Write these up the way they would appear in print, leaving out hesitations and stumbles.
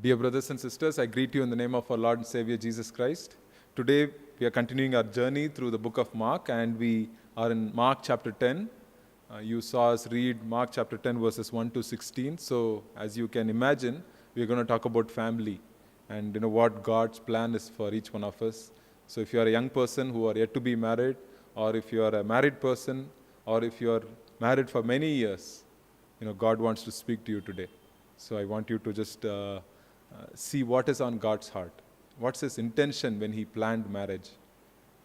Dear brothers and sisters, I greet you in the name of our Lord and Savior Jesus Christ. Today we are continuing our journey through the book of Mark, and we are in Mark chapter 10. You saw us read Mark chapter 10 verses 1 to 16. So as you can imagine, we are going to talk about family and what God's plan is for each one of us. So if you are a young person who are yet to be married, or if you are a married person, or if you are married for many years, God wants to speak to you today. So I want you to just see what is on God's heart. What's His intention when He planned marriage?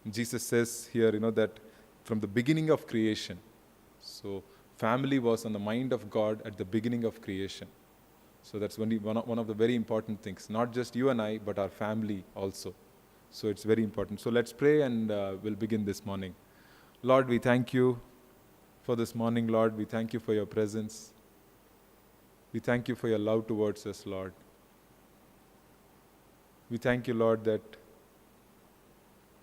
Jesus says here, that from the beginning of creation. So family was on the mind of God at the beginning of creation. So that's one of the very important things. Not just you and I, but our family also. So it's very important. So let's pray and we'll begin this morning. Lord, we thank you for this morning, Lord. We thank you for your presence. We thank you for your love towards us, Lord. We thank you, Lord, that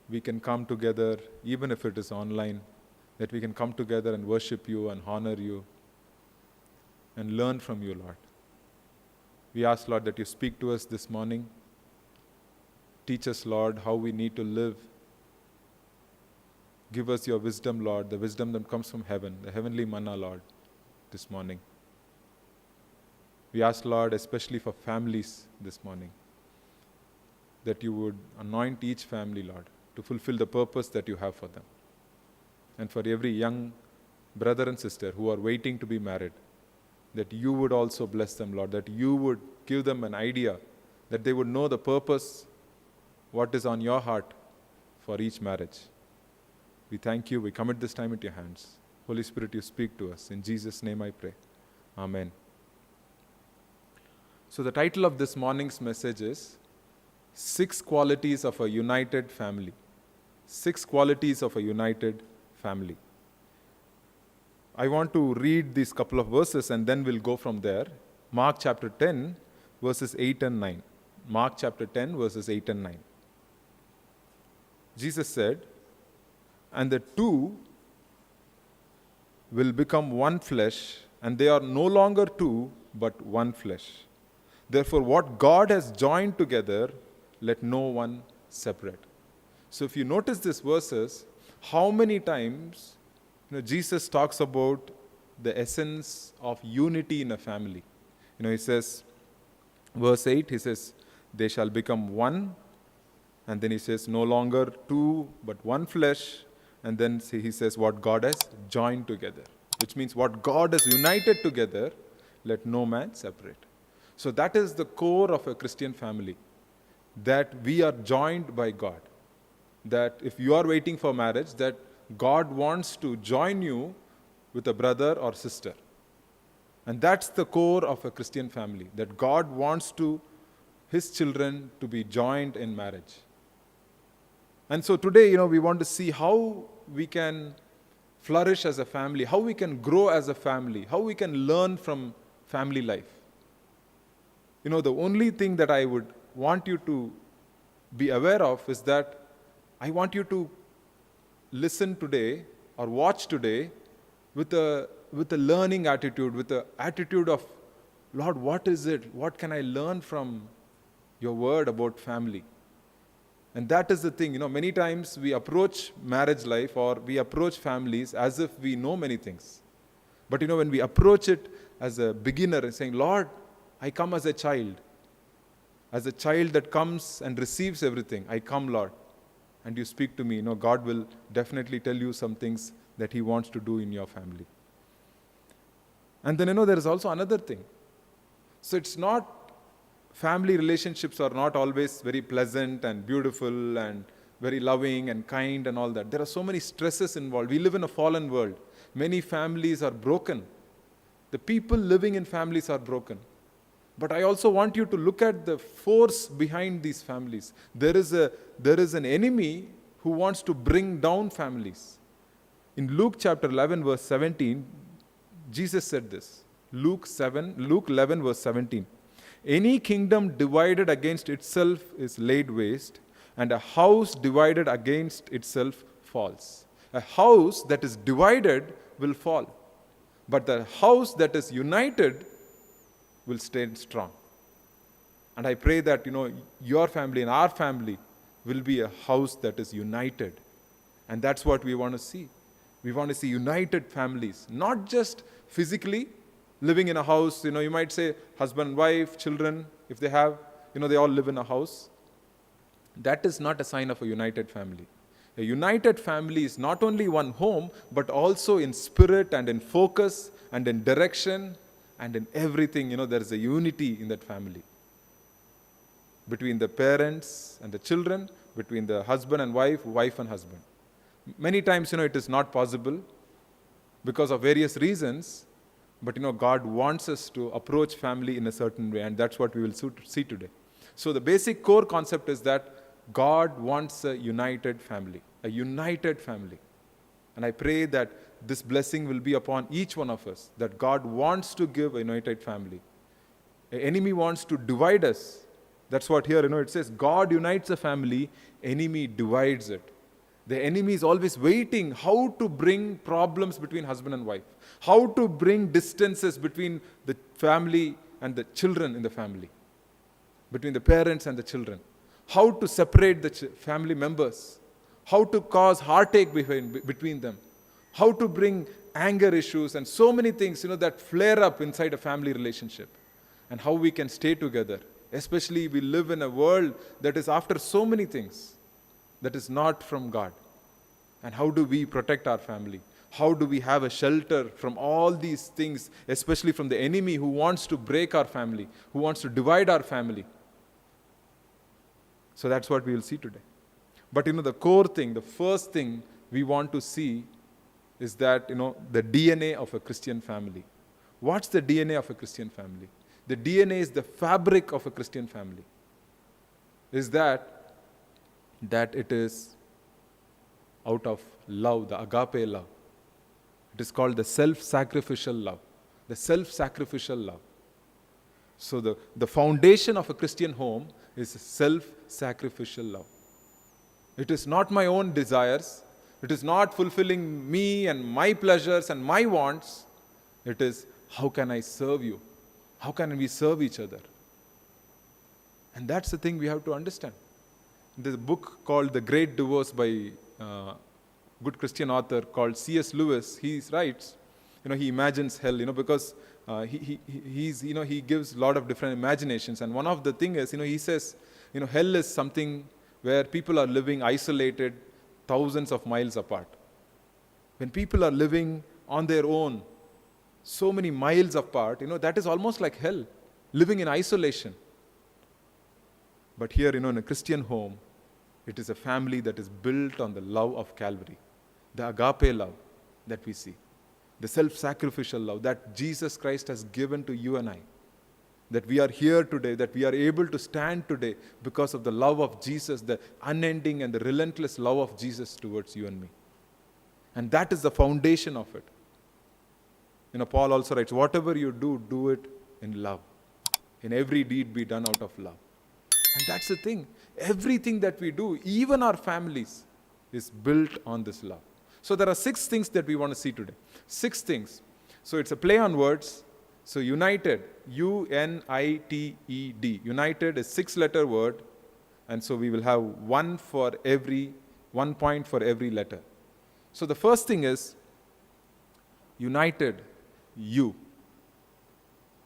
we can come together, even if it is online, that we can come together and worship you and honor you and learn from you, Lord. We ask, Lord, that you speak to us this morning. Teach us, Lord, how we need to live. Give us your wisdom, Lord, the wisdom that comes from heaven, the heavenly manna, Lord, this morning. We ask, Lord, especially for families this morning, that you would anoint each family, Lord, to fulfill the purpose that you have for them. And for every young brother and sister who are waiting to be married, that you would also bless them, Lord, that you would give them an idea, that they would know the purpose, what is on your heart for each marriage. We thank you. We commit this time into your hands. Holy Spirit, you speak to us. In Jesus' name I pray. Amen. So the title of this morning's message is 6 Qualities of a United Family. 6 Qualities of a United Family. I want to read these couple of verses and then we'll go from there. Mark chapter 10, verses 8 and 9. Mark chapter 10, verses 8 and 9. Jesus said, "And the two will become one flesh, and they are no longer two, but one flesh. Therefore, what God has joined together, let no one separate." So if you notice these verses, how many times Jesus talks about the essence of unity in a family. He says, verse 8, he says, "They shall become one." And then he says, "No longer two, but one flesh." And then he says, "What God has joined together." Which means what God has united together, let no man separate. So that is the core of a Christian family, that we are joined by God. That if you are waiting for marriage, that God wants to join you with a brother or sister. And that's the core of a Christian family, that God wants His children to be joined in marriage. And so today, we want to see how we can flourish as a family, how we can grow as a family, how we can learn from family life. The only thing that I would want you to be aware of is that I want you to listen today or watch today with a learning attitude, with the attitude of, "Lord, what is it? What can I learn from your word about family?" And that is the thing, many times we approach marriage life or we approach families as if we know many things. But when we approach it as a beginner and saying, "Lord, I come as a child that comes and receives everything. I come, Lord, and you speak to me," God will definitely tell you some things that He wants to do in your family. And then, there is also another thing. So it's not, family relationships are not always very pleasant and beautiful and very loving and kind and all that. There are so many stresses involved. We live in a fallen world. Many families are broken. The people living in families are broken. But I also want you to look at the force behind these families. There is an enemy who wants to bring down families. In Luke chapter 11, verse 17, Jesus said this. Luke 11, verse 17. "Any kingdom divided against itself is laid waste, and a house divided against itself falls." A house that is divided will fall, but the house that is united will stay strong. And I pray that, your family and our family will be a house that is united. And that's what we want to see. We want to see united families, not just physically living in a house. You might say husband, wife, children, if they have, they all live in a house. That is not a sign of a united family. A united family is not only one home, but also in spirit and in focus and in direction and in everything. There is a unity in that family. Between the parents and the children, between the husband and wife and husband. Many times, it is not possible because of various reasons, but, God wants us to approach family in a certain way, and that's what we will see today. So the basic core concept is that God wants a united family. A united family. And I pray that this blessing will be upon each one of us, that God wants to give a united family. The enemy wants to divide us. That's what here, it says, God unites a family, enemy divides it. The enemy is always waiting how to bring problems between husband and wife, how to bring distances between the family and the children in the family, between the parents and the children, how to separate the family members, how to cause heartache between them, how to bring anger issues and so many things, that flare up inside a family relationship, and how we can stay together. Especially we live in a world that is after so many things that is not from God. And how do we protect our family? How do we have a shelter from all these things, especially from the enemy who wants to break our family, who wants to divide our family? So that's what we will see today. But the core thing, the first thing we want to see is that, the DNA of a Christian family. What's the DNA of a Christian family? The DNA is the fabric of a Christian family. Is that it is out of love, the agape love. It is called the self-sacrificial love. The self-sacrificial love. So the foundation of a Christian home is self-sacrificial love. It is not my own desires. It is not fulfilling me and my pleasures and my wants. It is, how can I serve you? How can we serve each other? And that's the thing we have to understand. There's a book called The Great Divorce by a good Christian author called C.S. Lewis. He writes, he imagines hell, because he gives a lot of different imaginations. And one of the things is, he says, hell is something where people are living isolated thousands of miles apart. When people are living on their own, so many miles apart, that is almost like hell, living in isolation. But here, in a Christian home, it is a family that is built on the love of Calvary, the agape love that we see, the self-sacrificial love that Jesus Christ has given to you and I, that we are here today, that we are able to stand today because of the love of Jesus, the unending and the relentless love of Jesus towards you and me. And that is the foundation of it. Paul also writes, whatever you do, do it in love. In every deed be done out of love. And that's the thing. Everything that we do, even our families, is built on this love. So there are 6 things that we want to see today. 6 things. So it's a play on words. So united, U-N-I-T-E-D. United is 6-letter word. And so we will have one point for every letter. So the first thing is, united, you,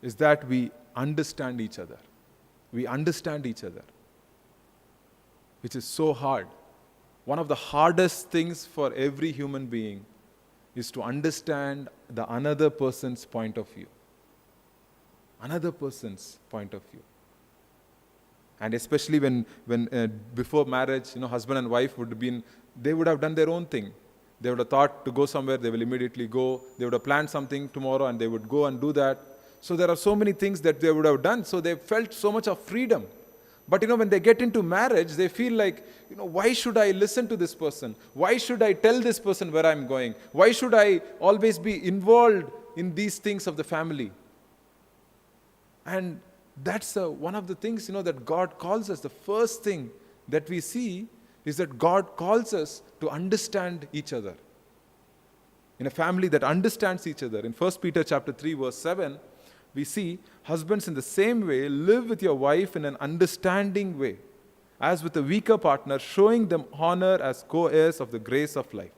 is that we understand each other. We understand each other, which is so hard. One of the hardest things for every human being is to understand the another person's point of view. Another person's point of view. And especially when before marriage, husband and wife they would have done their own thing. They would have thought to go somewhere, they will immediately go. They would have planned something tomorrow and they would go and do that. So there are so many things that they would have done. So they felt so much of freedom. But when they get into marriage, they feel like, why should I listen to this person? Why should I tell this person where I'm going? Why should I always be involved in these things of the family? And that's one of the things, that God calls us. The first thing that we see is that God calls us to understand each other. In a family that understands each other. In 1 Peter chapter 3, verse 7, we see husbands in the same way live with your wife in an understanding way, as with a weaker partner, showing them honor as co-heirs of the grace of life.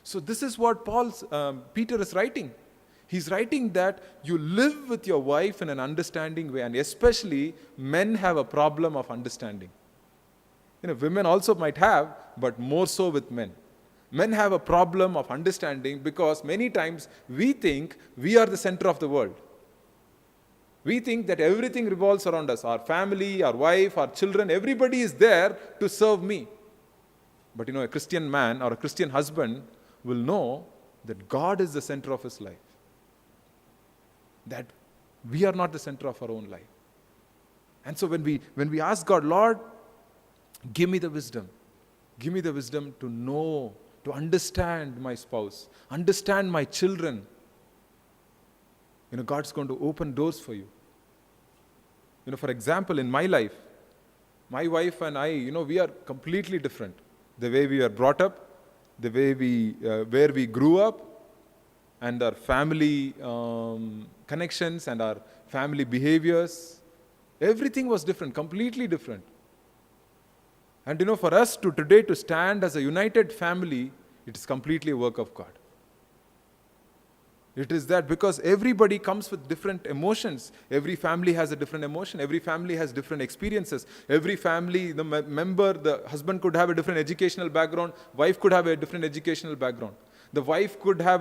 So this is what Peter is writing. He's writing that you live with your wife in an understanding way, and especially men have a problem of understanding. Women also might have, but more so with men. Men have a problem of understanding because many times we think we are the center of the world. We think that everything revolves around us. Our family, our wife, our children, everybody is there to serve me. But a Christian man or a Christian husband will know that God is the center of his life. That we are not the center of our own life. And so when we ask God, Lord, give me the wisdom. Give me the wisdom to know, to understand my spouse, understand my children. God's going to open doors for you. For example, in my life, my wife and I, we are completely different. The way we are brought up, the way where we grew up, and our family connections and our family behaviors, everything was different, completely different. And for us today to stand as a united family, it is completely a work of God. It is that because everybody comes with different emotions. Every family has a different emotion. Every family has different experiences. Every family, the member, the husband could have a different educational background. Wife could have a different educational background. The wife could have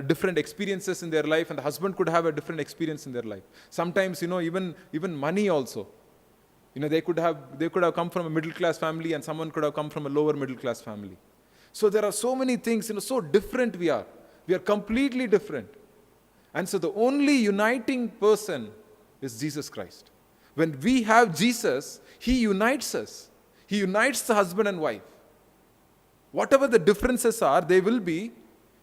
different experiences in their life, and the husband could have a different experience in their life. Sometimes, even money also. They could have come from a middle class family, and someone could have come from a lower middle class family. So there are so many things, so different we are. We are completely different. And so the only uniting person is Jesus Christ. When we have Jesus, He unites us. He unites the husband and wife. Whatever the differences are, they will be,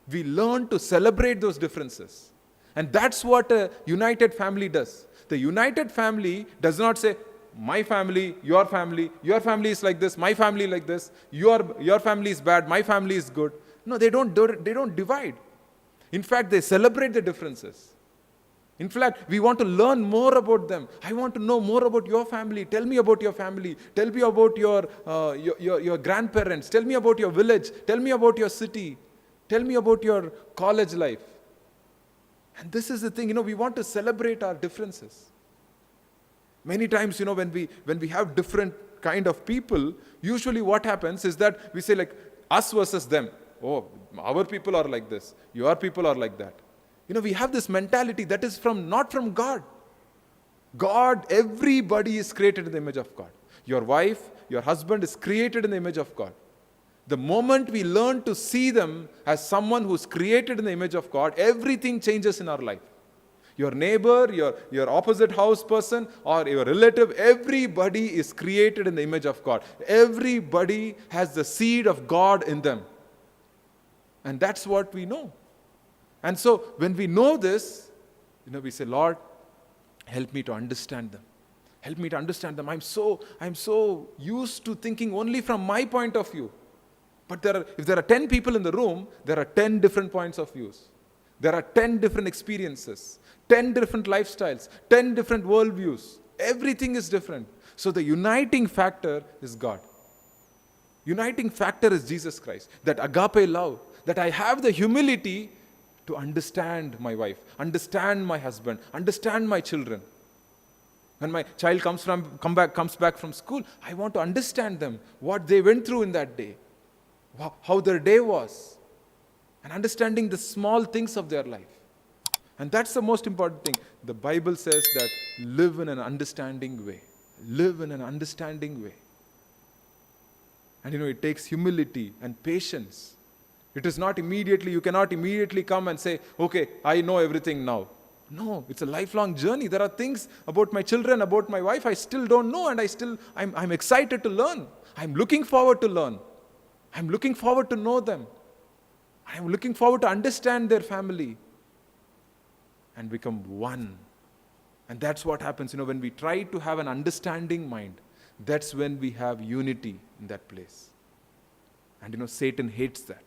we learn to celebrate those differences. And that's what a united family does. The united family does not say, my family is like this, my family like this, your family is bad, my family is good. No, they don't divide. In fact, they celebrate the differences. In fact, we want to learn more about them. I want to know more about your family. Tell me about your family. Tell me about your grandparents. Tell me about your village. Tell me about your city. Tell me about your college life. And this is the thing, we want to celebrate our differences. Many times, when we have different kind of people, usually what happens is that we say like us versus them. Oh, our people are like this. Your people are like that. We have this mentality that is not from God. God, everybody is created in the image of God. Your wife, your husband is created in the image of God. The moment we learn to see them as someone who's created in the image of God, everything changes in our life. Your neighbor, your opposite house person, or your relative, everybody is created in the image of God. Everybody has the seed of God in them. And that's what we know. And so when we know this, we say, Lord, help me to understand them. Help me to understand them. I'm so used to thinking only from my point of view. But if there are 10 people in the room, there are 10 different points of views. There are 10 different experiences, 10 different lifestyles, 10 different worldviews. Everything is different. So the uniting factor is God. Uniting factor is Jesus Christ. That agape love, that I have the humility to understand my wife, understand my husband, understand my children. When my child comes back from school, I want to understand them, what they went through in that day, how their day was, and understanding the small things of their life. And that's the most important thing. The Bible says that live in an understanding way. Live in an understanding way. And it takes humility and patience. It is not immediately, you cannot immediately come and say, okay, I know everything now. No, it's a lifelong journey. There are things about my children, about my wife, I still don't know, and I'm excited to learn. I'm looking forward to learn. I'm looking forward to know them. I'm looking forward to understand their family and become one. And that's what happens, when we try to have an understanding mind, that's when we have unity in that place. And Satan hates that.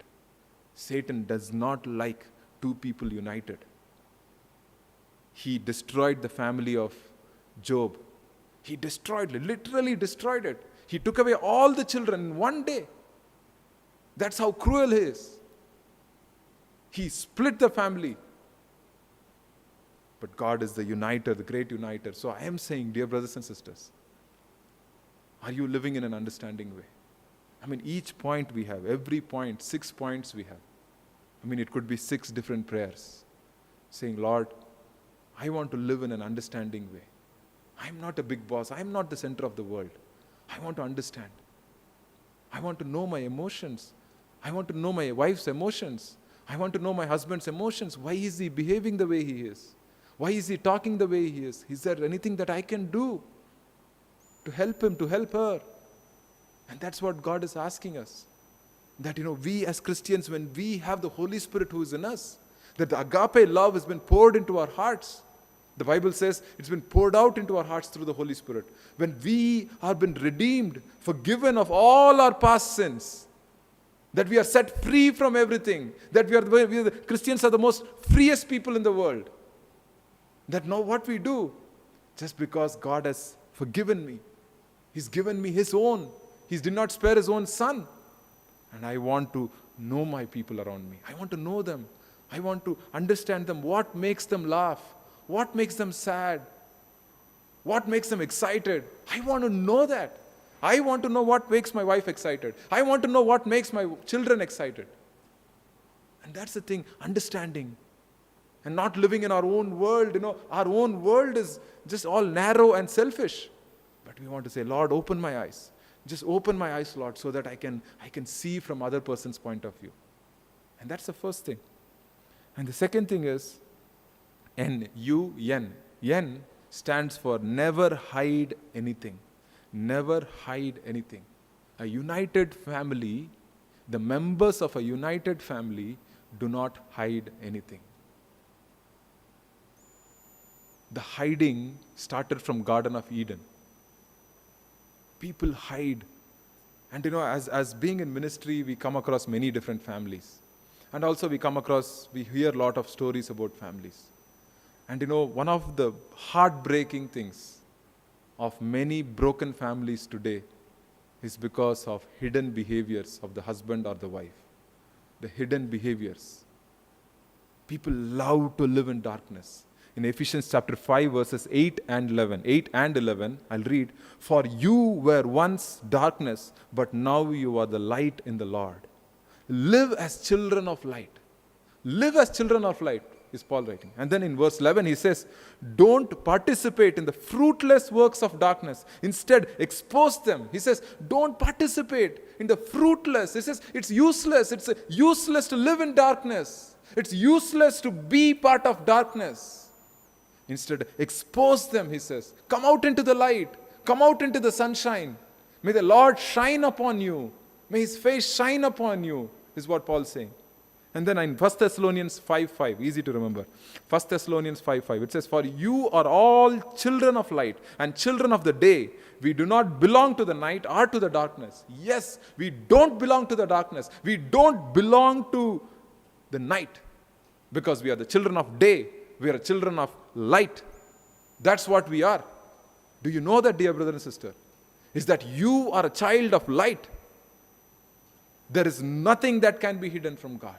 Satan does not like two people united. he destroyed the family of Job. He literally destroyed it. He took away all the children in one day. That's how cruel he is. He split the family. But God is the uniter, the great uniter. So I am saying, dear brothers and sisters, are you living in an understanding way? I mean, each point we have, every point, 6 points we have. I mean, it could be 6 different prayers. Saying, Lord, I want to live in an understanding way. I'm not a big boss. I'm not the center of the world. I want to understand. I want to know my emotions. I want to know my wife's emotions. I want to know my husband's emotions. Why is he behaving the way he is? Why is he talking the way he is? Is there anything that I can do to help him, to help her? And that's what God is asking us. That, we as Christians, when we have the Holy Spirit who is in us, that the agape love has been poured into our hearts. The Bible says it's been poured out into our hearts through the Holy Spirit. When we have been redeemed, forgiven of all our past sins, that we are set free from everything, that Christians are the most freest people in the world. That now what we do, just because God has forgiven me, He's given me His own. He did not spare His own Son. And I want to know my people around me. I want to know them. I want to understand them. What makes them laugh? What makes them sad? What makes them excited? I want to know that. I want to know what makes my wife excited. I want to know what makes my children excited. And that's the thing, understanding. And not living in our own world. Our own world is just all narrow and selfish. But we want to say, Lord, open my eyes. Just open my eyes, Lord, so that I can see from other person's point of view. And that's the first thing. And the second thing is N-U-N. N stands for never hide anything. Never hide anything. A united family, the members of a united family do not hide anything. The hiding started from Garden of Eden. People hide. And as being in ministry, we come across many different families. And also we hear a lot of stories about families. And one of the heartbreaking things of many broken families today is because of hidden behaviors of the husband or the wife. The hidden behaviors. People love to live in darkness. In Ephesians chapter 5 verses 8 and 11, I'll read, "For you were once darkness, but now you are the light in the Lord. Live as children of light." Live as children of light, is Paul writing. And then in verse 11 he says, "Don't participate in the fruitless works of darkness. Instead, expose them." He says, don't participate in the fruitless. He says, it's useless. It's useless to live in darkness. It's useless to be part of darkness. Instead, expose them, he says. Come out into the light. Come out into the sunshine. May the Lord shine upon you. May His face shine upon you, is what Paul's saying. And then in 1 Thessalonians 5:5, easy to remember. 1 Thessalonians 5:5, it says, "For you are all children of light and children of the day. We do not belong to the night or to the darkness." Yes, we don't belong to the darkness. We don't belong to the night because we are the children of day. We are children of light. That's what we are. Do you know that, dear brother and sister? Is that you are a child of light. There is nothing that can be hidden from God.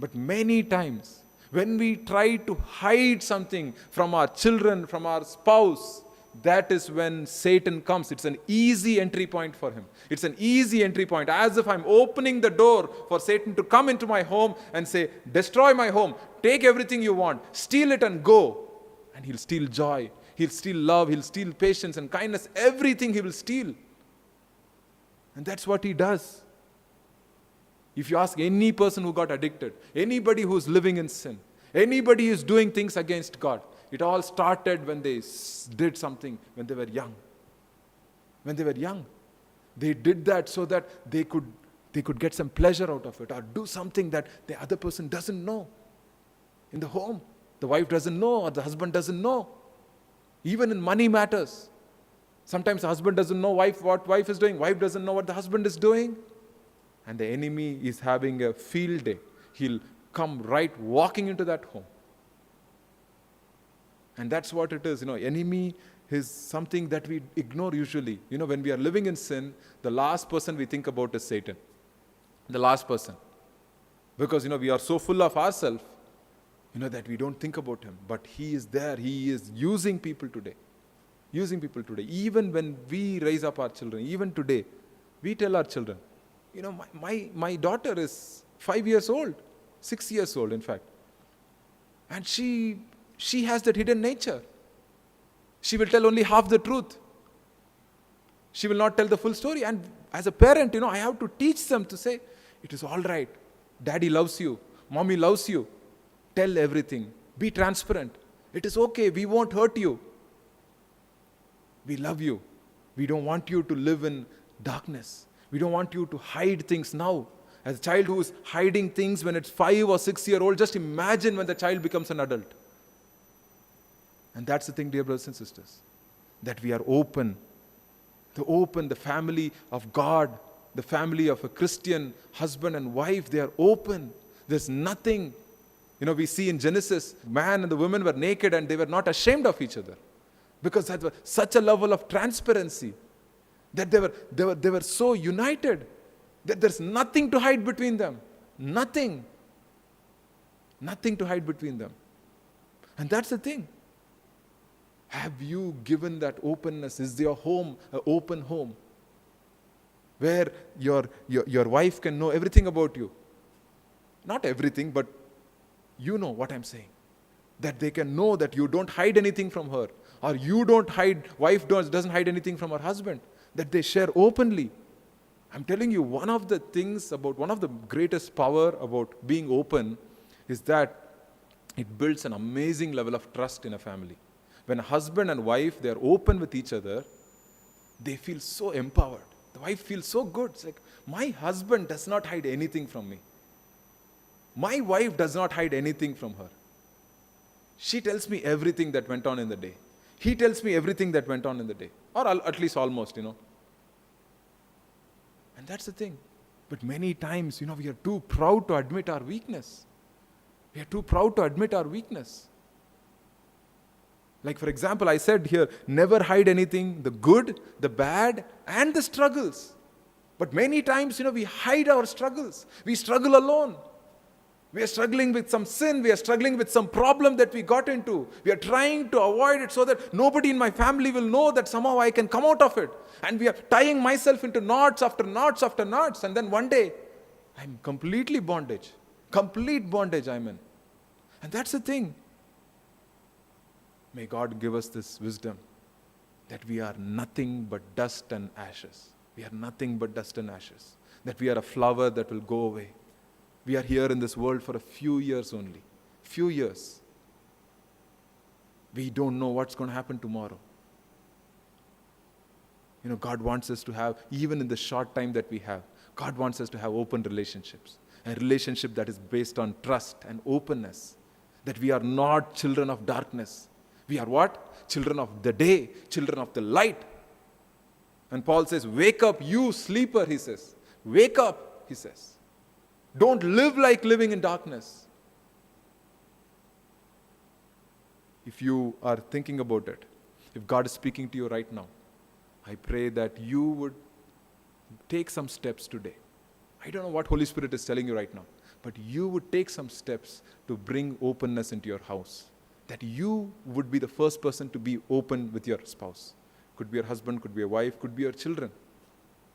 But many times, when we try to hide something from our children, from our spouse, that is when Satan comes. It's an easy entry point for him. It's an easy entry point. As if I'm opening the door for Satan to come into my home and say, destroy my home, take everything you want, steal it and go. And he'll steal joy, he'll steal love, he'll steal patience and kindness, everything he will steal. And that's what he does. If you ask any person who got addicted, anybody who's living in sin, anybody who's doing things against God, it all started when they did something when they were young. When they were young, they did that so that they could get some pleasure out of it or do something that the other person doesn't know. In the home, the wife doesn't know or the husband doesn't know. Even in money matters. Sometimes the husband doesn't know what wife is doing. Wife doesn't know what the husband is doing. And the enemy is having a field day. He'll come right walking into that home. And that's what it is. Enemy is something that we ignore usually. When we are living in sin, the last person we think about is Satan. The last person. Because, we are so full of ourselves, that we don't think about him. But he is there. He is using people today. Using people today. Even when we raise up our children, even today, we tell our children, my daughter is 5 years old, 6 years old, in fact. And she has that hidden nature. She will tell only half the truth. She will not tell the full story. And as a parent, I have to teach them to say, it is all right. Daddy loves you. Mommy loves you. Tell everything. Be transparent. It is okay. We won't hurt you. We love you. We don't want you to live in darkness. We don't want you to hide things now. As a child who is hiding things when it's 5 or 6 years old, just imagine when the child becomes an adult. And that's the thing, dear brothers and sisters, that we are open. The family of God, the family of a Christian husband and wife, they are open. There's nothing. We see in Genesis, man and the woman were naked and they were not ashamed of each other. Because that was such a level of transparency that they were so united that there's nothing to hide between them. Nothing. Nothing to hide between them. And that's the thing. Have you given that openness? Is your home an open home? Where your wife can know everything about you. Not everything, but you know what I'm saying. That they can know that you don't hide anything from her. Or you don't hide, wife doesn't hide anything from her husband. That they share openly. I'm telling you, one of the greatest power about being open is that it builds an amazing level of trust in a family. When a husband and wife, they are open with each other, they feel so empowered. The wife feels so good. It's like, my husband does not hide anything from me. My wife does not hide anything from her. She tells me everything that went on in the day. He tells me everything that went on in the day. Or at least almost, And that's the thing. But many times, we are too proud to admit our weakness. We are too proud to admit our weakness. Like, for example, I said here, never hide anything, the good, the bad, and the struggles. But many times, we hide our struggles. We struggle alone. We are struggling with some sin. We are struggling with some problem that we got into. We are trying to avoid it so that nobody in my family will know that somehow I can come out of it. And we are tying myself into knots after knots after knots. And then one day, I'm completely bondage. Complete bondage I'm in. And that's the thing. May God give us this wisdom that we are nothing but dust and ashes. We are nothing but dust and ashes. That we are a flower that will go away. We are here in this world for a few years only. Few years. We don't know what's going to happen tomorrow. God wants us to have, even in the short time that we have, God wants us to have open relationships. A relationship that is based on trust and openness. That we are not children of darkness. We are what? Children of the day, children of the light. And Paul says, wake up, you sleeper, he says. Wake up, he says. Don't live like living in darkness. If you are thinking about it, if God is speaking to you right now, I pray that you would take some steps today. I don't know what Holy Spirit is telling you right now, but you would take some steps to bring openness into your house. That you would be the first person to be open with your spouse. Could be your husband, could be your wife, could be your children.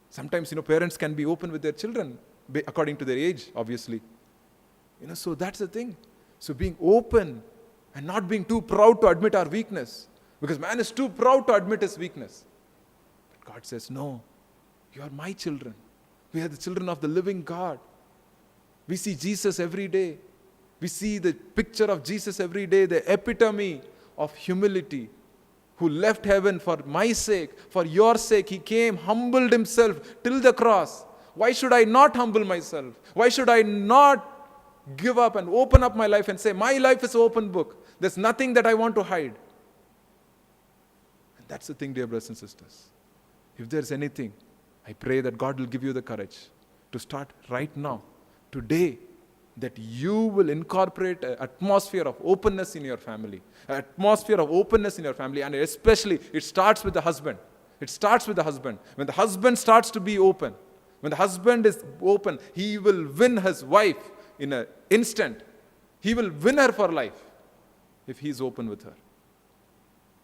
Sometimes, parents can be open with their children according to their age, obviously. So that's the thing. So being open and not being too proud to admit our weakness. Because man is too proud to admit his weakness. But God says, no, you are my children. We are the children of the living God. We see Jesus every day. We see the picture of Jesus every day, the epitome of humility, who left heaven for my sake, for your sake. He came, humbled himself till the cross. Why should I not humble myself? Why should I not give up and open up my life and say, my life is an open book. There's nothing that I want to hide. And that's the thing, dear brothers and sisters. If there's anything, I pray that God will give you the courage to start right now, today, that you will incorporate an atmosphere of openness in your family. An atmosphere of openness in your family. And especially, it starts with the husband. It starts with the husband. When the husband starts to be open, when the husband is open, he will win his wife in an instant. He will win her for life if he is open with her.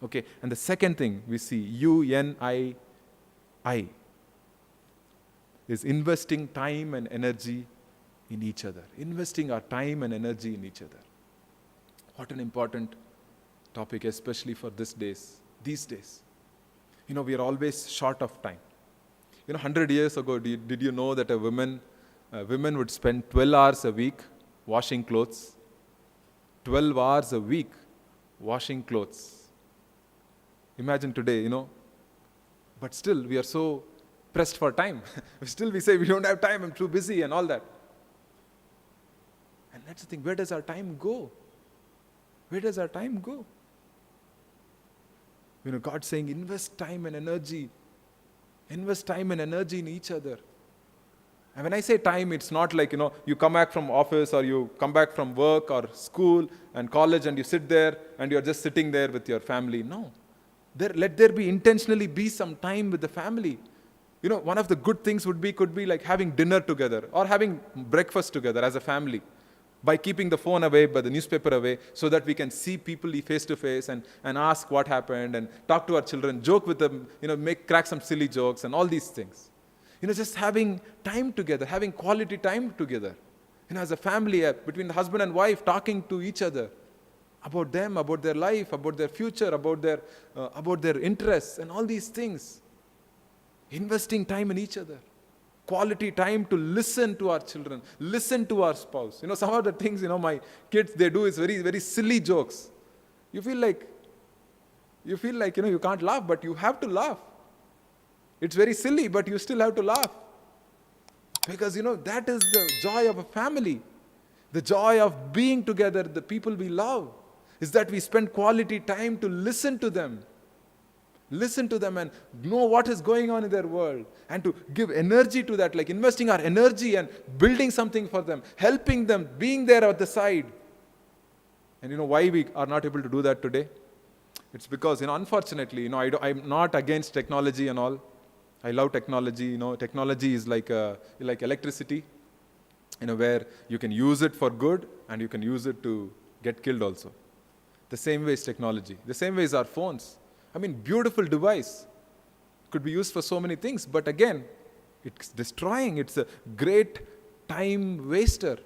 Okay, and the second thing we see, UNII, is investing time and energy in each other. Investing our time and energy in each other. What an important topic, especially for these days. We are always short of time. 100 years ago, did you know that women would spend 12 hours a week washing clothes? 12 hours a week washing clothes. Imagine today, but still we are so pressed for time. Still we say we don't have time, I'm too busy and all that. And that's the thing, where does our time go? Where does our time go? God's saying invest time and energy. Invest time and energy in each other. And when I say time, it's not like, you come back from office or you come back from work or school and college and you sit there and you're just sitting there with your family. No. Let there be intentionally be some time with the family. One of the good things could be like having dinner together or having breakfast together as a family by keeping the phone away, by the newspaper away, so that we can see people face to face and ask what happened and talk to our children, joke with them, crack some silly jokes and all these things. Just having time together, having quality time together. As a family, between the husband and wife, talking to each other about them, about their life, about their future, about their interests and all these things. Investing time in each other. Quality time to listen to our children, listen to our spouse. Some of the things, my kids, they do is very, very silly jokes. You feel like, you can't laugh, but you have to laugh. It's very silly, but you still have to laugh. Because, that is the joy of a family. The joy of being together, the people we love, is that we spend quality time to listen to them. Listen to them and know what is going on in their world. And to give energy to that, like investing our energy and building something for them, helping them, being there at the side. And why we are not able to do that today? It's because, unfortunately, I'm not against technology and all. I love technology. Technology is like electricity, where you can use it for good and you can use it to get killed also. The same way is technology. The same way is our phones. Beautiful device. Could be used for so many things, but again, it's destroying. It's a great time waster.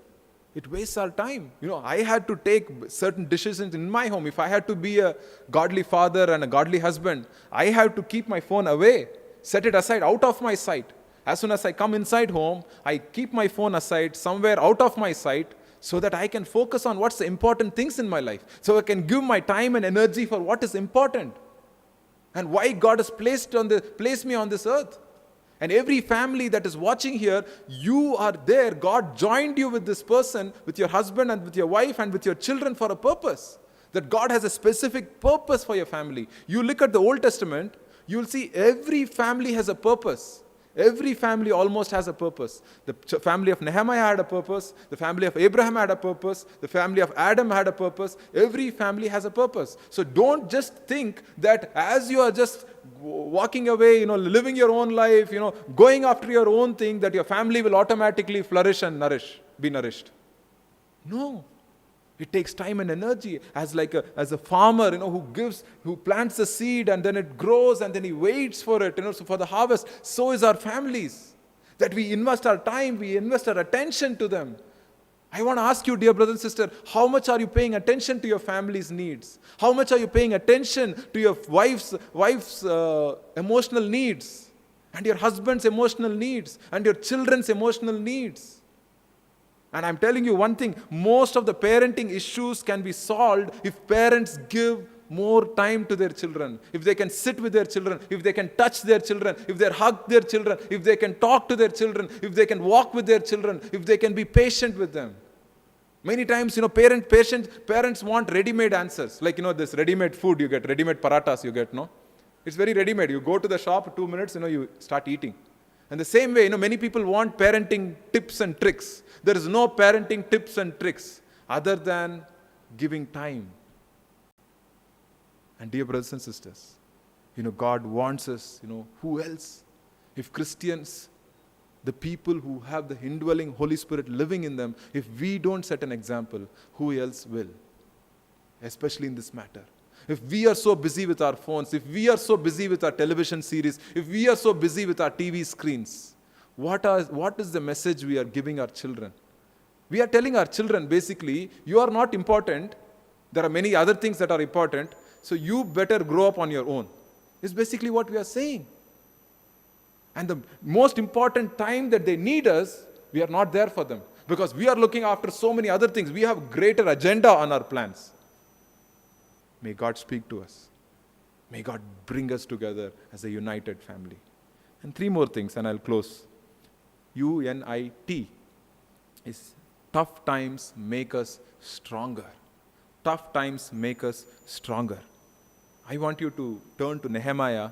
It wastes our time. I had to take certain decisions in my home. If I had to be a godly father and a godly husband, I have to keep my phone away, set it aside, out of my sight. As soon as I come inside home, I keep my phone aside, somewhere out of my sight, so that I can focus on what's the important things in my life. So I can give my time and energy for what is important. And why God has placed me on this earth. And every family that is watching here, you are there. God joined you with this person, with your husband and with your wife and with your children for a purpose. That God has a specific purpose for your family. You look at the Old Testament, you will see every family has a purpose. Every family almost has a purpose. The family of Nehemiah had a purpose. The family of Abraham had a purpose. The family of Adam had a purpose. Every family has a purpose. So don't just think that as you are just walking away, living your own life, going after your own thing, that your family will automatically flourish and be nourished. No. It takes time and energy as a farmer, who plants a seed and then it grows and then he waits for it, so for the harvest. So is our families. That we invest our time, we invest our attention to them. I want to ask you, dear brother and sister, how much are you paying attention to your family's needs? How much are you paying attention to your wife's emotional needs? And your husband's emotional needs? And your children's emotional needs? And I'm telling you one thing, most of the parenting issues can be solved if parents give more time to their children. If they can sit with their children, if they can touch their children, if they hug their children, if they can talk to their children, if they can walk with their children, if they can be patient with them. Many times, parents want ready-made answers. Like, this ready-made food you get, ready-made parathas you get, no? It's very ready-made. You go to the shop, 2 minutes, you start eating. And the same way, many people want parenting tips and tricks. There is no parenting tips and tricks other than giving time. And dear brothers and sisters, God wants us, who else? If Christians, the people who have the indwelling Holy Spirit living in them, if we don't set an example, who else will? Especially in this matter. If we are so busy with our phones, if we are so busy with our television series, if we are so busy with our TV screens, what is the message we are giving our children? We are telling our children basically, you are not important. There are many other things that are important, so you better grow up on your own. It's basically what we are saying. And the most important time that they need us, we are not there for them. Because we are looking after so many other things. We have greater agenda on our plans. May God speak to us. May God bring us together as a united family. And 3 more things, and I'll close. UNIT is tough times make us stronger. Tough times make us stronger. I want you to turn to Nehemiah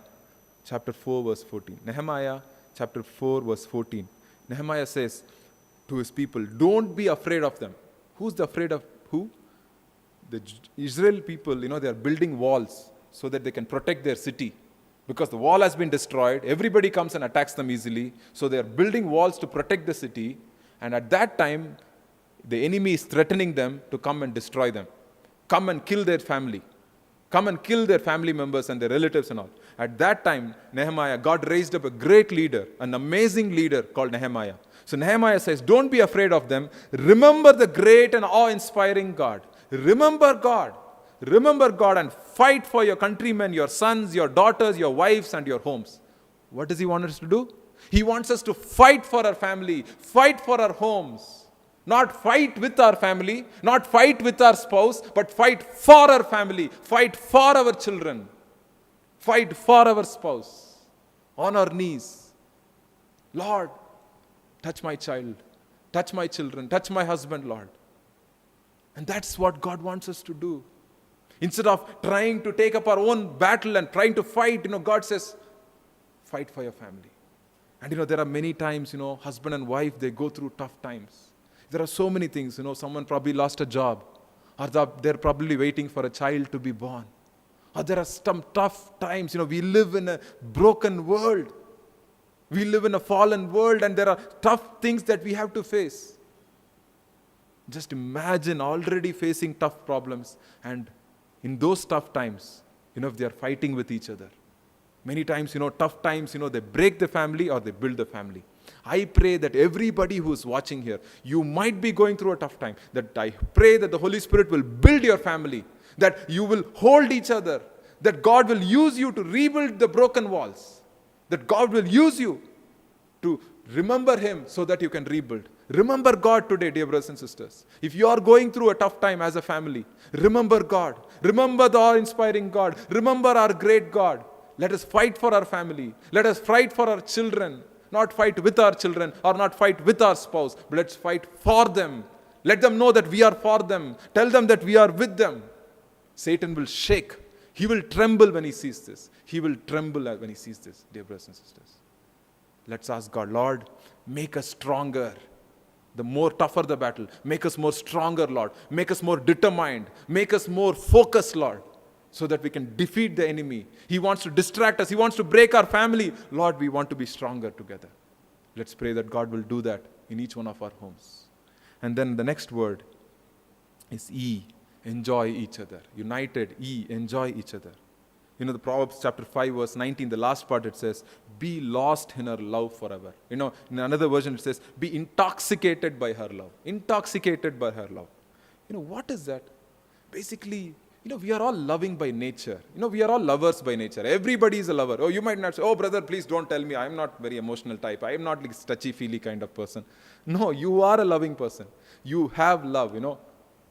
chapter 4, verse 14. Nehemiah chapter 4, verse 14. Nehemiah says to his people, don't be afraid of them. Who's afraid of who? The Israel people, they are building walls so that they can protect their city. Because the wall has been destroyed, everybody comes and attacks them easily. So they are building walls to protect the city. And at that time, the enemy is threatening them to come and destroy them. Come and kill their family. Come and kill their family members and their relatives and all. At that time, Nehemiah, God raised up a great leader, an amazing leader called Nehemiah. So Nehemiah says, don't be afraid of them. Remember the great and awe-inspiring God. Remember God. Remember God and fight for your countrymen, your sons, your daughters, your wives, and your homes. What does He want us to do? He wants us to fight for our family, fight for our homes. Not fight with our family, not fight with our spouse, but fight for our family, fight for our children, fight for our spouse, on our knees. Lord, touch my child, touch my children, touch my husband, Lord. And that's what God wants us to do. Instead of trying to take up our own battle and trying to fight, God says, fight for your family. And there are many times, husband and wife, they go through tough times. There are so many things, someone probably lost a job, or they're probably waiting for a child to be born. Or there are some tough times, we live in a broken world. We live in a fallen world and there are tough things that we have to face. Just imagine already facing tough problems, and in those tough times, if they are fighting with each other. Many times, tough times, they break the family or they build the family. I pray that everybody who is watching here, you might be going through a tough time, that I pray that the Holy Spirit will build your family, that you will hold each other, that God will use you to rebuild the broken walls, that God will use you to remember Him so that you can rebuild. Remember God today, dear brothers and sisters. If you are going through a tough time as a family, remember God. Remember the awe-inspiring God. Remember our great God. Let us fight for our family. Let us fight for our children. Not fight with our children or not fight with our spouse, but let's fight for them. Let them know that we are for them. Tell them that we are with them. Satan will shake. He will tremble when he sees this. He will tremble when he sees this, dear brothers and sisters. Let's ask God, Lord, make us stronger. The more tougher the battle, make us more stronger, Lord. Make us more determined. Make us more focused, Lord, so that we can defeat the enemy. He wants to distract us. He wants to break our family. Lord, we want to be stronger together. Let's pray that God will do that in each one of our homes. And then the next word is E, enjoy each other. United, E, enjoy each other. The Proverbs chapter 5 verse 19, the last part it says, be lost in her love forever. In another version it says, be intoxicated by her love. Intoxicated by her love. What is that? Basically, we are all loving by nature. We are all lovers by nature. Everybody is a lover. Oh, you might not say, oh, brother, please don't tell me. I'm not very emotional type. I'm not like touchy-feely kind of person. No, you are a loving person. You have love,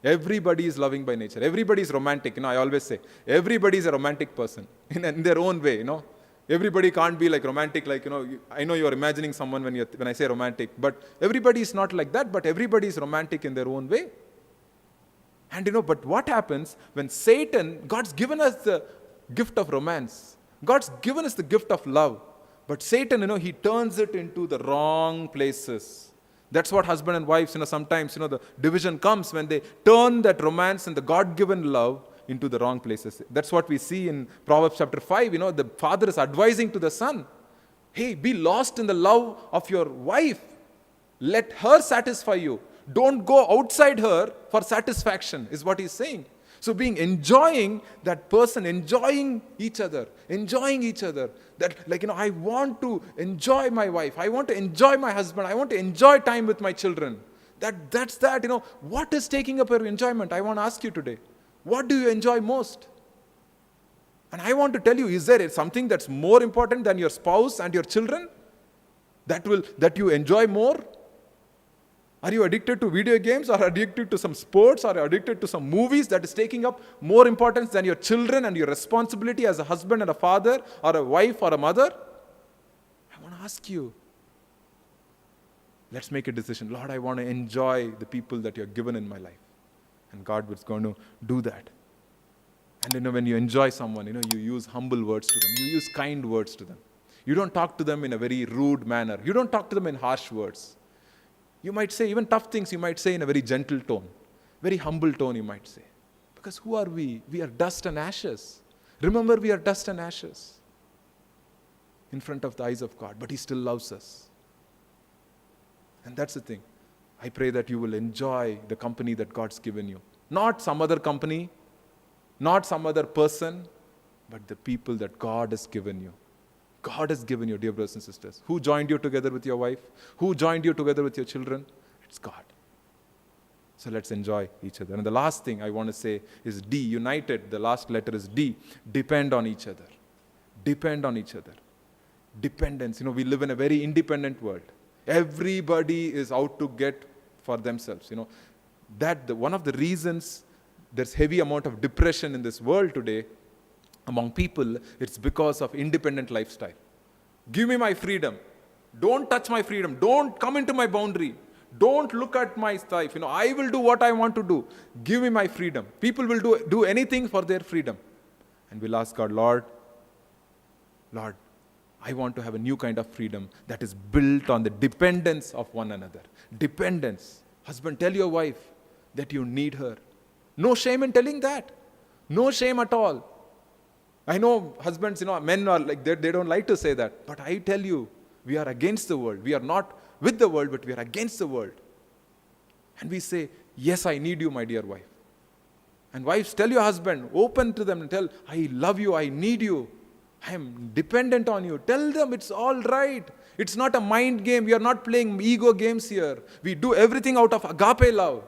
Everybody is loving by nature. Everybody is romantic. I always say, everybody is a romantic person in their own way, Everybody can't be like romantic, I know you're imagining someone when I say romantic, but everybody is not like that, but everybody is romantic in their own way. And but what happens when Satan, God's given us the gift of romance. God's given us the gift of love. But Satan, he turns it into the wrong places. That's what husband and wives, sometimes, the division comes when they turn that romance and the God-given love into the wrong places. That's what we see in Proverbs chapter 5. The father is advising to the son, hey, be lost in the love of your wife. Let her satisfy you. Don't go outside her for satisfaction, is what he's saying. So enjoying that person, enjoying each other. That I want to enjoy my wife. I want to enjoy my husband. I want to enjoy time with my children. That's that. What is taking up your enjoyment? I want to ask you today. What do you enjoy most? And I want to tell you, is there something that's more important than your spouse and your children? That you enjoy more? Are you addicted to video games, or addicted to some sports, or addicted to some movies that is taking up more importance than your children and your responsibility as a husband and a father, or a wife or a mother? I want to ask you. Let's make a decision. Lord, I want to enjoy the people that you have given in my life. And God was going to do that. And when you enjoy someone, you use humble words to them. You use kind words to them. You don't talk to them in a very rude manner. You don't talk to them in harsh words. You might say even tough things, you might say in a very gentle tone, very humble tone, you might say. Because who are we? We are dust and ashes. Remember, we are dust and ashes in front of the eyes of God, but He still loves us. And that's the thing. I pray that you will enjoy the company that God's given you. Not some other company, not some other person, but the people that God has given you. God has given you, dear brothers and sisters. Who joined you together with your wife? Who joined you together with your children? It's God. So let's enjoy each other. And the last thing I want to say is D, united. The last letter is D. Depend on each other. Depend on each other. Dependence. We live in a very independent world. Everybody is out to get for themselves. One of the reasons there's heavy amount of depression in this world today among people, it's because of independent lifestyle. Give me my freedom. Don't touch my freedom. Don't come into my boundary. Don't look at my life. I will do what I want to do. Give me my freedom. People will do anything for their freedom. And we'll ask God, Lord, I want to have a new kind of freedom that is built on the dependence of one another. Dependence. Husband, tell your wife that you need her. No shame in telling that. No shame at all. I know husbands, men are like, they don't like to say that. But I tell you, we are against the world. We are not with the world, but we are against the world. And we say, yes, I need you, my dear wife. And wives, tell your husband, open to them and tell, I love you, I need you. I am dependent on you. Tell them it's all right. It's not a mind game. We are not playing ego games here. We do everything out of agape love.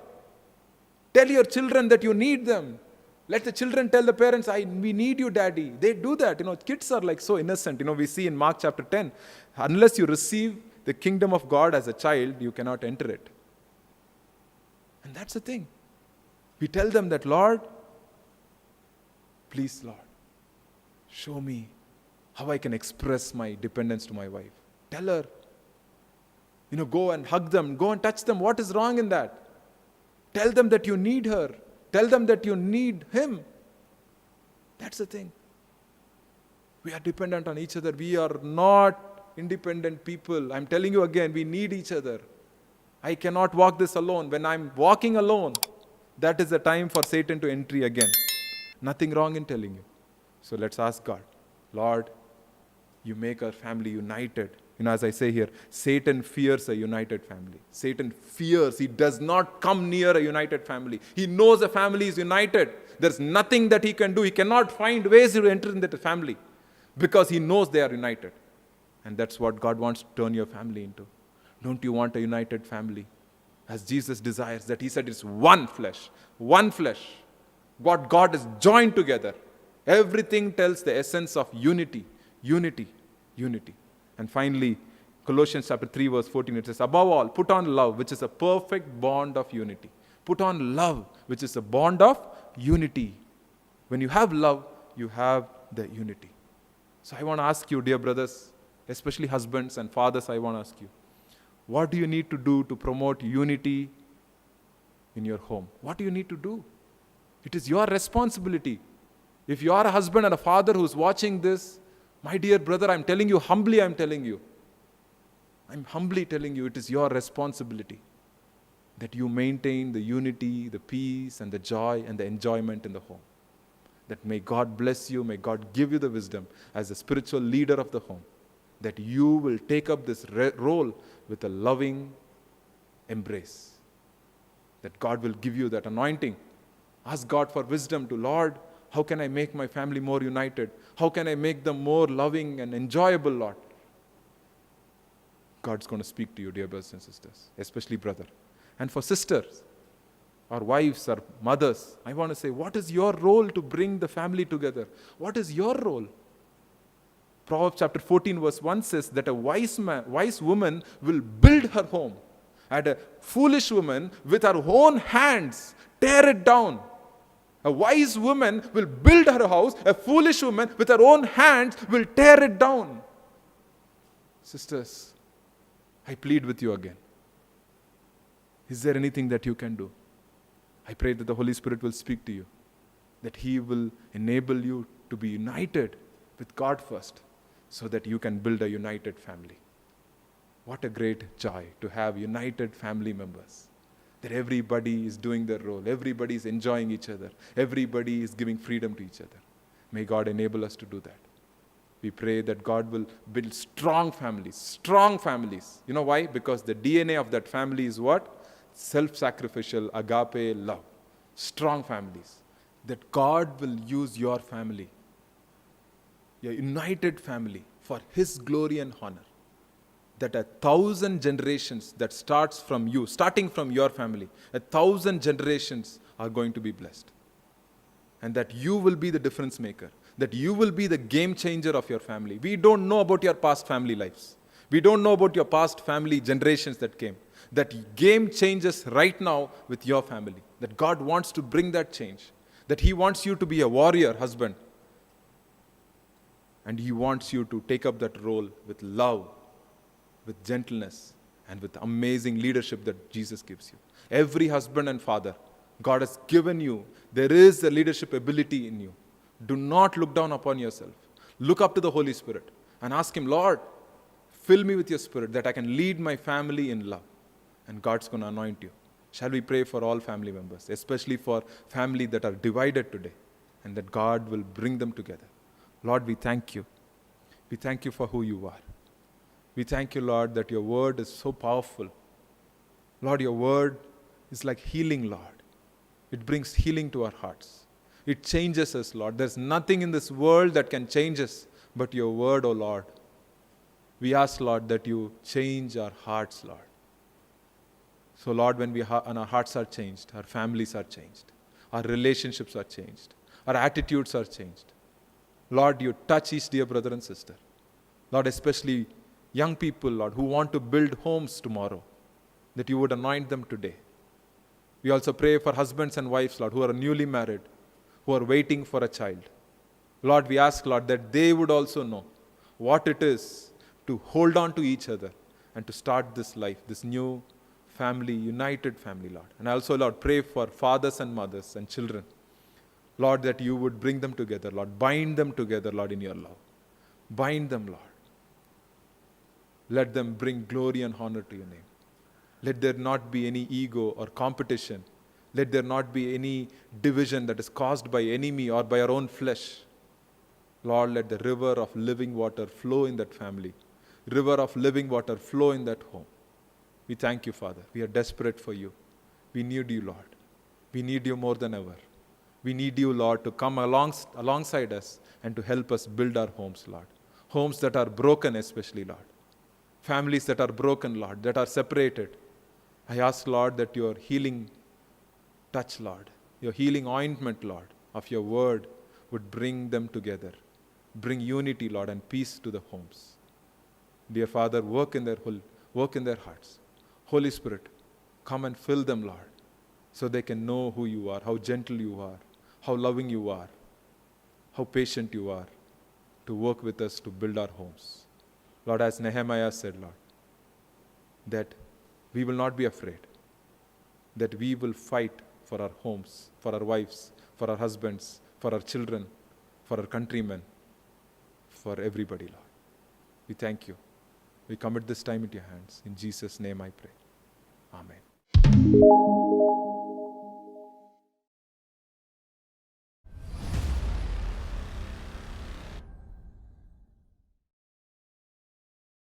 Tell your children that you need them. Let the children tell the parents, we need you, daddy. They do that. Kids are like so innocent. We see in Mark chapter 10, unless you receive the kingdom of God as a child, you cannot enter it. And that's the thing. We tell them that, Lord, please, Lord, show me how I can express my dependence to my wife. Tell her. Go and hug them. Go and touch them. What is wrong in that? Tell them that you need her. Tell them that you need him. That's the thing. We are dependent on each other. We are not independent people. I'm telling you again, we need each other. I cannot walk this alone. When I'm walking alone, that is the time for Satan to enter again. Nothing wrong in telling you. So let's ask God, Lord, you make our family united. As I say here, Satan fears a united family. Satan fears. He does not come near a united family. He knows a family is united. There's nothing that he can do. He cannot find ways to enter into the family because he knows they are united. And that's what God wants to turn your family into. Don't you want a united family? As Jesus desires that. He said it's one flesh. One flesh. What God has joined together. Everything tells the essence of unity. Unity. Unity. And finally, Colossians chapter 3 verse 14, it says, above all, put on love, which is a perfect bond of unity. Put on love, which is a bond of unity. When you have love, you have the unity. So I want to ask you, dear brothers, especially husbands and fathers, I want to ask you, what do you need to do to promote unity in your home? What do you need to do? It is your responsibility. If you are a husband and a father who's watching this, My dear brother, I'm telling you, humbly I'm telling you. I'm humbly telling you, it is your responsibility that you maintain the unity, the peace, and the joy and the enjoyment in the home. That may God bless you, may God give you the wisdom as the spiritual leader of the home, that you will take up this role with a loving embrace. That God will give you that anointing. Ask God for wisdom to, Lord, how can I make my family more united? How can I make them more loving and enjoyable, Lord? God's going to speak to you, dear brothers and sisters, especially brother. And for sisters, or wives, or mothers, I want to say, what is your role to bring the family together? What is your role? Proverbs chapter 14 verse 1 says that a wise woman will build her home, and a foolish woman with her own hands tear it down. A wise woman will build her house, a foolish woman with her own hands will tear it down. Sisters, I plead with you again. Is there anything that you can do? I pray that the Holy Spirit will speak to you, that He will enable you to be united with God first, so that you can build a united family. What a great joy to have united family members, that everybody is doing their role, everybody is enjoying each other, everybody is giving freedom to each other. May God enable us to do that. We pray that God will build strong families, strong families. You know why? Because the DNA of that family is what? Self-sacrificial, agape love. Strong families. That God will use your family, your united family, for His glory and honor. That 1,000 generations that starts from you, starting from your family, 1,000 generations are going to be blessed. And that you will be the difference maker. That you will be the game changer of your family. We don't know about your past family lives. We don't know about your past family generations that came. That game changes right now with your family. That God wants to bring that change. That He wants you to be a warrior husband. And He wants you to take up that role with love, with gentleness, and with amazing leadership that Jesus gives you. Every husband and father, God has given you. There is a leadership ability in you. Do not look down upon yourself. Look up to the Holy Spirit and ask Him, Lord, fill me with your Spirit that I can lead my family in love. And God's going to anoint you. Shall we pray for all family members, especially for family that are divided today, and that God will bring them together. Lord, we thank you. We thank you for who you are. We thank you, Lord, that your word is so powerful. Lord, your word is like healing, Lord. It brings healing to our hearts. It changes us, Lord. There's nothing in this world that can change us but your word, O Lord. We ask, Lord, that you change our hearts, Lord. So, Lord, when our hearts are changed, our families are changed, our relationships are changed, our attitudes are changed. Lord, you touch each dear brother and sister. Lord, especially young people, Lord, who want to build homes tomorrow, that you would anoint them today. We also pray for husbands and wives, Lord, who are newly married, who are waiting for a child. Lord, we ask, Lord, that they would also know what it is to hold on to each other and to start this life, this new family, united family, Lord. And also, Lord, pray for fathers and mothers and children. Lord, that you would bring them together, Lord. Bind them together, Lord, in your love. Bind them, Lord. Let them bring glory and honor to your name. Let there not be any ego or competition. Let there not be any division that is caused by enemy or by our own flesh. Lord, let the river of living water flow in that family. River of living water flow in that home. We thank you, Father. We are desperate for you. We need you, Lord. We need you more than ever. We need you, Lord, to come alongside us and to help us build our homes, Lord. Homes that are broken especially, Lord. Families that are broken, Lord, that are separated. I ask, Lord, that your healing touch, Lord, your healing ointment, Lord, of your word would bring them together. Bring unity, Lord, and peace to the homes. Dear Father, work in their hearts. Holy Spirit, come and fill them, Lord, so they can know who you are, how gentle you are, how loving you are, how patient you are, to work with us to build our homes. Lord, as Nehemiah said, Lord, that we will not be afraid, that we will fight for our homes, for our wives, for our husbands, for our children, for our countrymen. for everybody, Lord. We thank you. We commit this time into your hands. In Jesus' name I pray. Amen.